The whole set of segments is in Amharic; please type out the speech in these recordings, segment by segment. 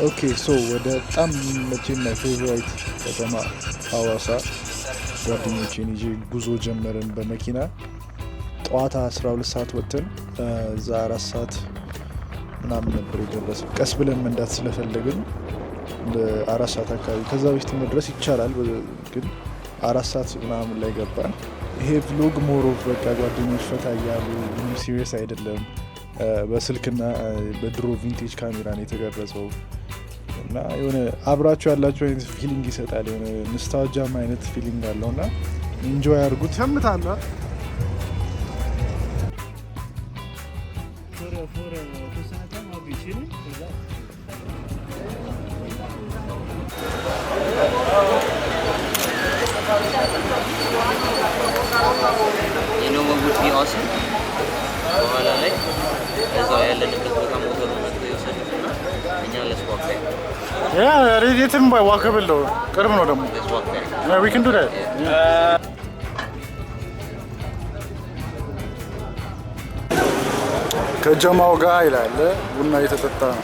ኦኬ ሶ ወደ በጣም መቼም ማይ ፌቨራይት ከተማ ሀዋሳ ጓደኞቼን ይዤ ጉዞ ጀመርን በመኪና ጠዋት 12 ሰዓት ወጥተን እዛ 4 ሰዓት ምናምን ነበር የደረሰ። ቀስ ብለን መንዳት ስለፈለግን በ4 ሰዓት አካባቢ ከዛ በፊት መድረስ ይቻላል፣ ግን 4 ሰዓት ምናምን ላይ ገባን። ይሄ ቭሎግ ሞሮፍ በቃ ጓደኞች ፈታ እያሉ ምንም ሲሪየስ አይደለም። በስልክና በድሮ ቪንቴጅ ካሜራ ነው የተቀረጸው እና የሆነ አብራችሁ ያላችሁ አይነት ፊሊንግ ይሰጣል። የሆነ ኖስታልጂያም አይነት ፊሊንግ አለው እና ኢንጆይ አድርጉት። ሰምታለ በኋላ ላይ እዛው ያለንበት ቦታ ሞተሩ መጥቶ ይወሰድና እኛ ለስዋክ የትም ዋከብል ነው፣ ቅርብ ነው ደግሞ ዊክንዱ ላይ ከጀማው ጋር ይላል። ቡና እየተጠጣ ነው።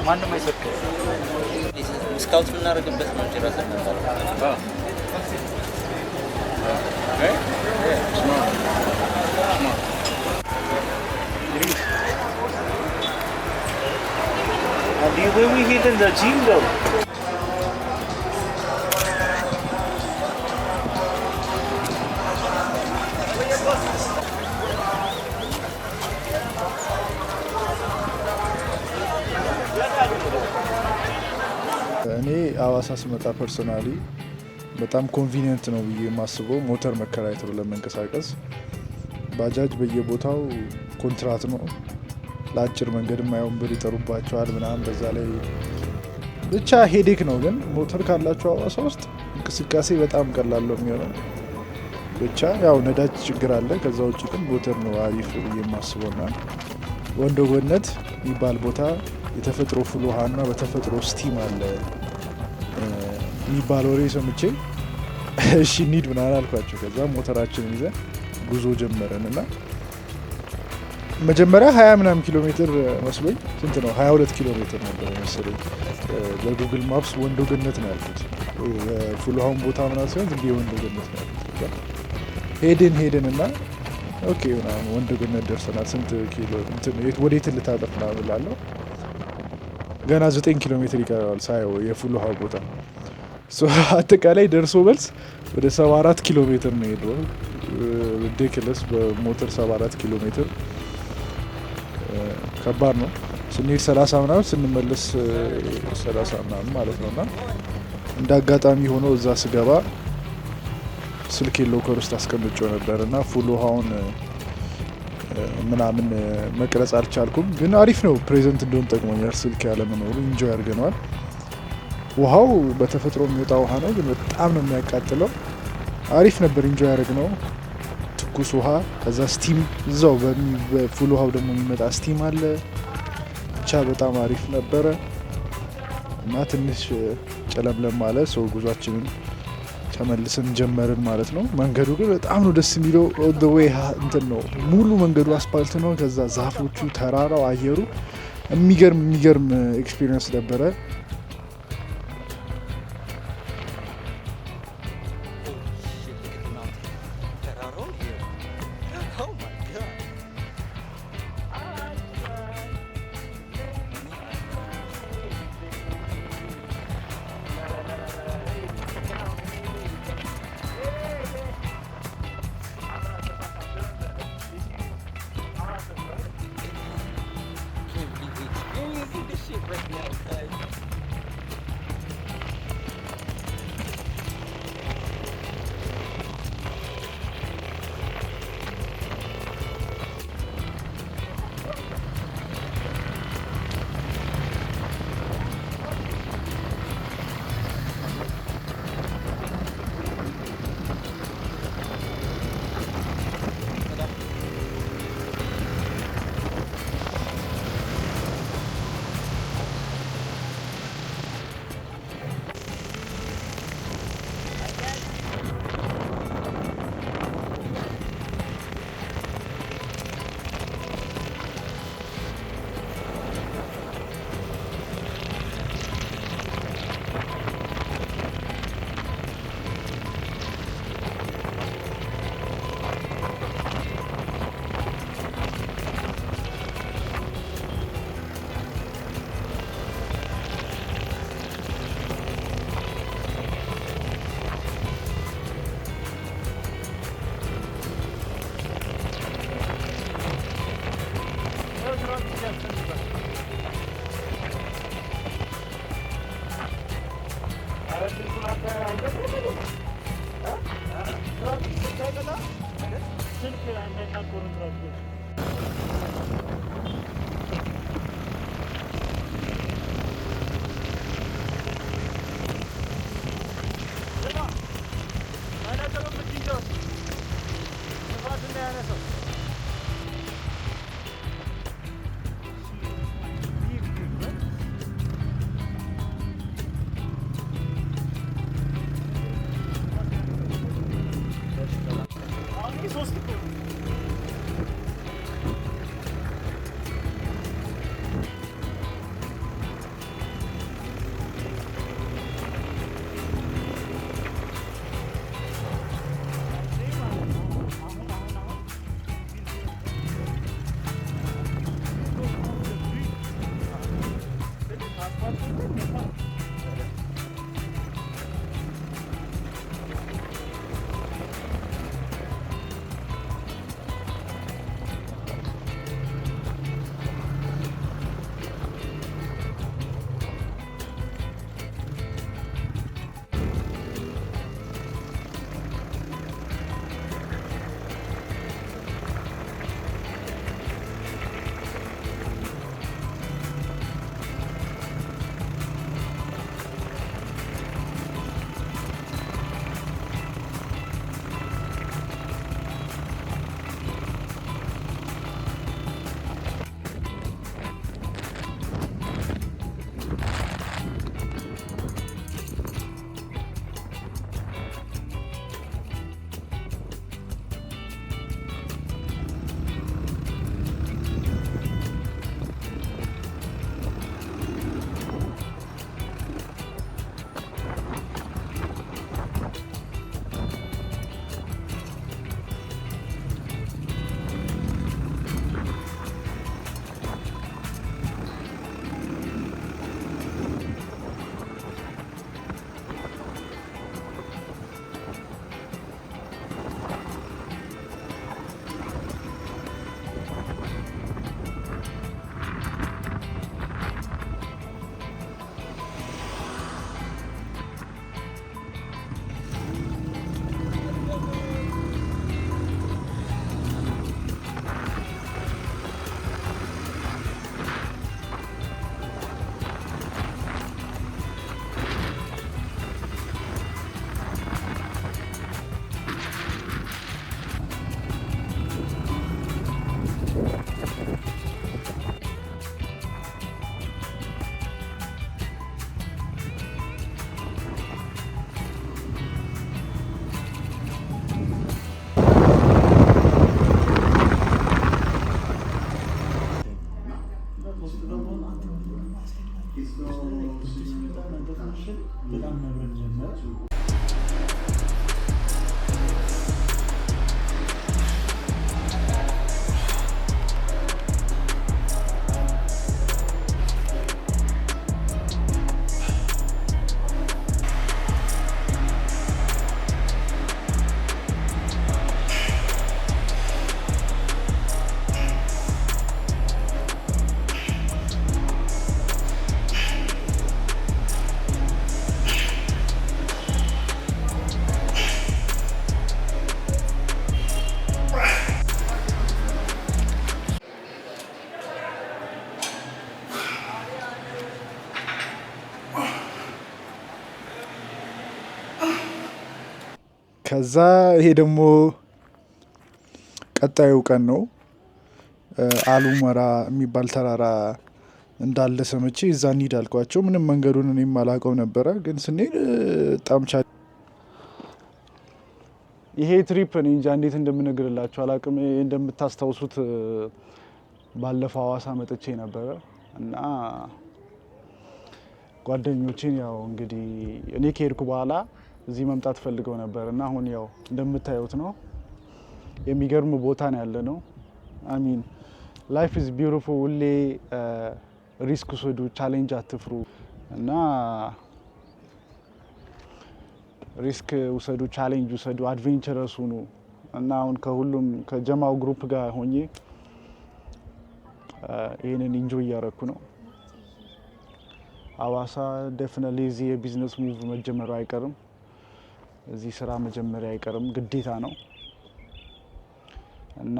ማንም አይሰጥም። ስካውት የምናደርግበት ነው እንጂ ራስን when we hit in the gym though. እኔ ሀዋሳ ስመጣ ፐርሶናሊ በጣም ኮንቪኒየንት ነው ብዬ የማስበው ሞተር መከራየት ነው ለመንቀሳቀስ። ባጃጅ በየቦታው ኮንትራት ነው፣ ለአጭር መንገድ የማይሆን ብር ይጠሩባቸዋል ምናምን፣ በዛ ላይ ብቻ ሄዴክ ነው። ግን ሞተር ካላቸው ሀዋሳ ውስጥ እንቅስቃሴ በጣም ቀላል ነው የሚሆነው። ብቻ ያው ነዳጅ ችግር አለ፣ ከዛ ውጭ ግን ሞተር ነው አሪፍ ብዬ የማስበው። ና ወንዶ ገነት የሚባል ቦታ የተፈጥሮ ፍል ውሃና በተፈጥሮ ስቲም አለ የሚባል ወሬ ሰምቼ እሺ ኒድ ምናምን አልኳቸው። ከዛ ሞተራችንን ይዘን ጉዞ ጀመረን እና መጀመሪያ 20 ምናምን ኪሎ ሜትር መስሎኝ ስንት ነው 22 ኪሎ ሜትር ነበር መሰለኝ። በጉግል ማፕስ ወንዶ ገነት ነው ያልኩት፣ የፍል ውሃውን ቦታ ምናምን ሲሆን ዝም ብዬ ወንዶ ገነት ነው ያልኩት። ሄድን እና ኦኬ ምናምን ወንዶ ገነት ደርሰናል። ስንት ኪሎ ወዴት ልታጠፍ ምናምን እላለሁ። ገና 9 ኪሎ ሜትር ይቀራል ሳየው የፍል ውሃ ቦታ። አጠቃላይ ደርሶ መልስ ወደ 74 ኪሎ ሜትር ነው ሄደው ሪዲክለስ በሞተር 74 ኪሎ ሜትር ከባድ ነው። ስንሄድ 30 ምናምን ስንመለስ 30 ምናምን ማለት ነው። እና እንደ አጋጣሚ ሆኖ እዛ ስገባ ስልክ ሎከር ውስጥ አስቀምጬው ነበር እና ፉል ውሃውን ምናምን መቅረጽ አልቻልኩም። ግን አሪፍ ነው፣ ፕሬዘንት እንደሆን ጠቅሞኛል። ስልክ ያለመኖሩ ኢንጆይ አድርገነዋል። ውሃው በተፈጥሮ የሚወጣ ውሃ ነው፣ ግን በጣም ነው የሚያቃጥለው። አሪፍ ነበር፣ ኢንጆይ ያደርግነው። ትኩስ ውሃ፣ ከዛ ስቲም እዛው በፉል ውሃው ደግሞ የሚመጣ ስቲም አለ። ብቻ በጣም አሪፍ ነበረ እና ትንሽ ጨለምለም አለ። ሰው ጉዟችንን ተመልሰን ጀመርን ማለት ነው። መንገዱ ግን በጣም ነው ደስ የሚለው። ኦል ዘ ዌይ እንትን ነው ሙሉ መንገዱ አስፓልት ነው። ከዛ ዛፎቹ፣ ተራራው፣ አየሩ የሚገርም ኤክስፒሪየንስ ነበረ። ከዛ ይሄ ደግሞ ቀጣዩ ቀን ነው። አሉመራ የሚባል ተራራ እንዳለ ሰምቼ እዛ እንሂድ አልኳቸው። ምንም መንገዱን እኔም አላውቀው ነበረ፣ ግን ስንሄድ በጣም ይሄ ትሪፕ እኔ እንጃ እንዴት እንደምነግርላችሁ አላውቅም። እንደምታስታውሱት ባለፈው ሀዋሳ መጥቼ ነበረ እና ጓደኞችን ያው እንግዲህ እኔ ከሄድኩ በኋላ እዚህ መምጣት ፈልገው ነበር እና አሁን ያው እንደምታዩት ነው። የሚገርም ቦታ ነው ያለ ነው። አሚን ላይፍ ኢዝ ቢዩቲፉል። ሁሌ ሪስክ ውሰዱ፣ ቻሌንጅ አትፍሩ እና ሪስክ ውሰዱ፣ ቻሌንጅ ውሰዱ፣ አድቬንቸረስ ሁኑ እና አሁን ከሁሉም ከጀማው ግሩፕ ጋር ሆኜ ይህንን ኢንጆይ እያረኩ ነው። ሀዋሳ ዴፊኒትሊ እዚህ የቢዝነስ ሙቭ መጀመሩ አይቀርም። እዚህ ስራ መጀመሪያ አይቀርም፣ ግዴታ ነው። እና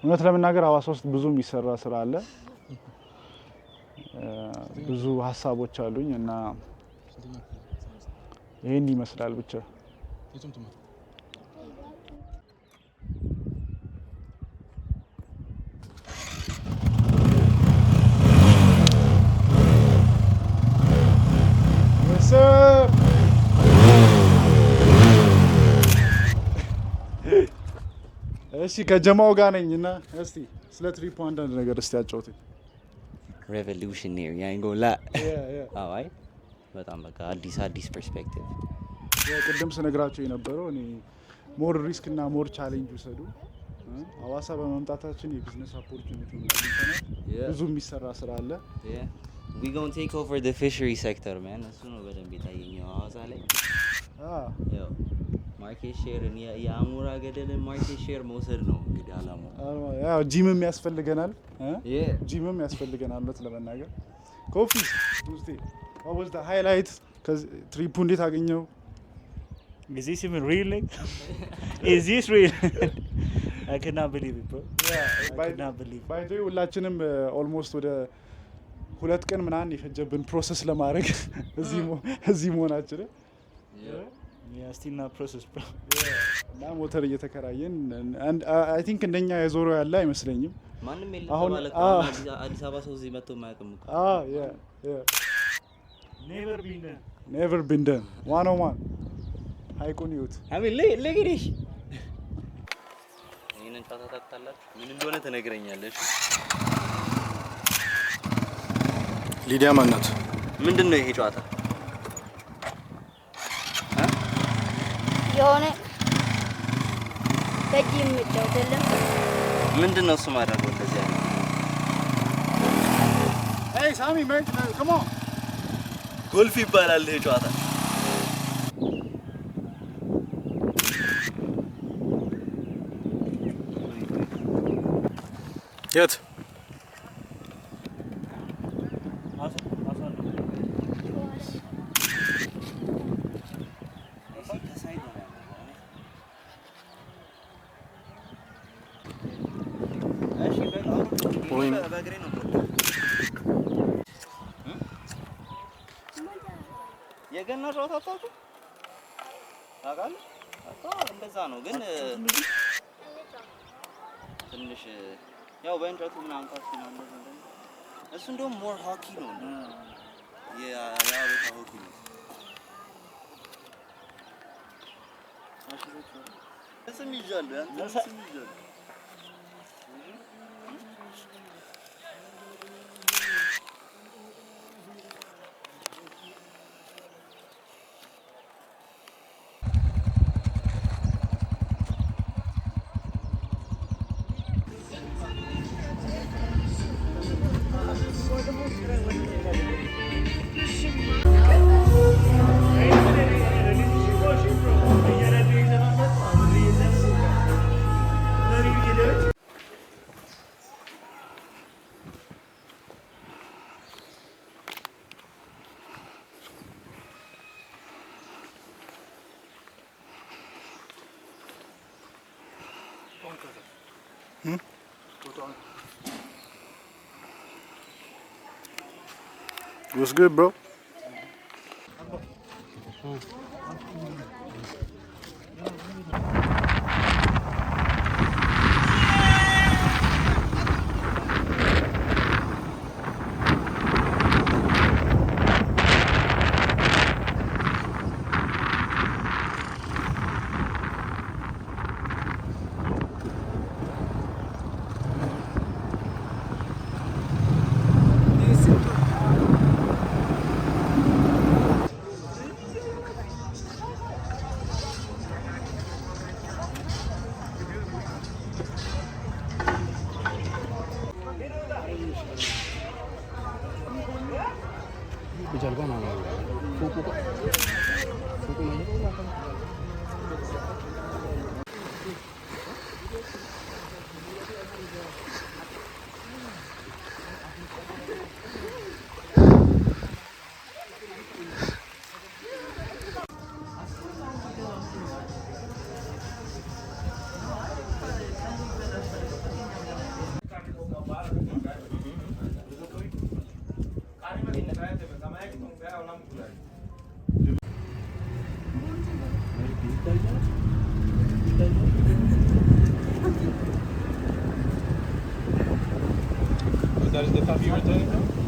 እውነት ለመናገር ሀዋሳ ውስጥ ብዙ የሚሰራ ስራ አለ። ብዙ ሀሳቦች አሉኝ እና ይሄን ይመስላል ብቻ። እሺ ከጀማው ጋር ነኝ እና እስቲ ስለ ትሪፑ አንዳንድ ነገር እስቲ አጫውተኝ። ሬቮሉሽነሪ አይንጎላ አይ በጣም በቃ አዲስ ፐርስፔክቲቭ። ቅድም ስነግራቸው የነበረው እኔ ሞር ሪስክ እና ሞር ቻሌንጅ ውሰዱ። ሀዋሳ በመምጣታችን የቢዝነስ ኦፖርቹኒቲ ብዙ የሚሰራ ስራ አለ። we going to take over the fishery sector man እሱ ነው በደንብ የታየኛው ሀዋሳ ላይ። ያው ማርኬት ሼር የአሞራ ገደልን ማርኬት ሼር መውሰድ ነው እንግዲህ አላማው። ያው ጂምም ያስፈልገናል ጂምም ያስፈልገናል ለመናገር። ኮፊስ ውስጥ what was the highlight ትሪፑ እንዴት አገኘው? Is this even real? Is this real? I cannot believe it, bro. I cannot believe. By the way ሁላችንም ኦልሞስት ወደ 2 ቀን ምናምን የፈጀብን ፕሮሰስ ለማድረግ እዚህ መሆናችን Yeah, still not process, bro. እና ሞተር እየተከራየን I think እንደኛ የዞሮ ያለ አይመስለኝም። ማንም የለም ማለት አዲስ አበባ ሰው እዚህ መጥቶ የማያውቅም እኮ። yeah Never been done 101 ሃይቁን ይዩት። ለግዲሽ ይሄንን ጨዋታ ታውቃላችሁ? ምን እንደሆነ ትነግረኛለሽ? ሊዲያ ማናት? ምንድን ነው ይሄ ጨዋታ? የሆነ በእጅ የሚጫወት የለም። ምንድን ነው እሱ ማድረግ እንደዚህ አይነት? Hey Sammy man, come on. ጎልፍ ይባላል ይሄ ጨዋታ። የት? የገና ጨዋታ አታውቁም? ታውቃለህ? እንደዛ ነው ግን ትንሽ ያው በእንጨቱ ምናምን ታስና እንደዛ እሱ እንደውም ሞር ሆኪ ነው የአበሻ ሆኪ ነው። ስም ይዣለሁ ያንተ ስም ይዣለሁ። What's good, bro? That is the time you were telling me?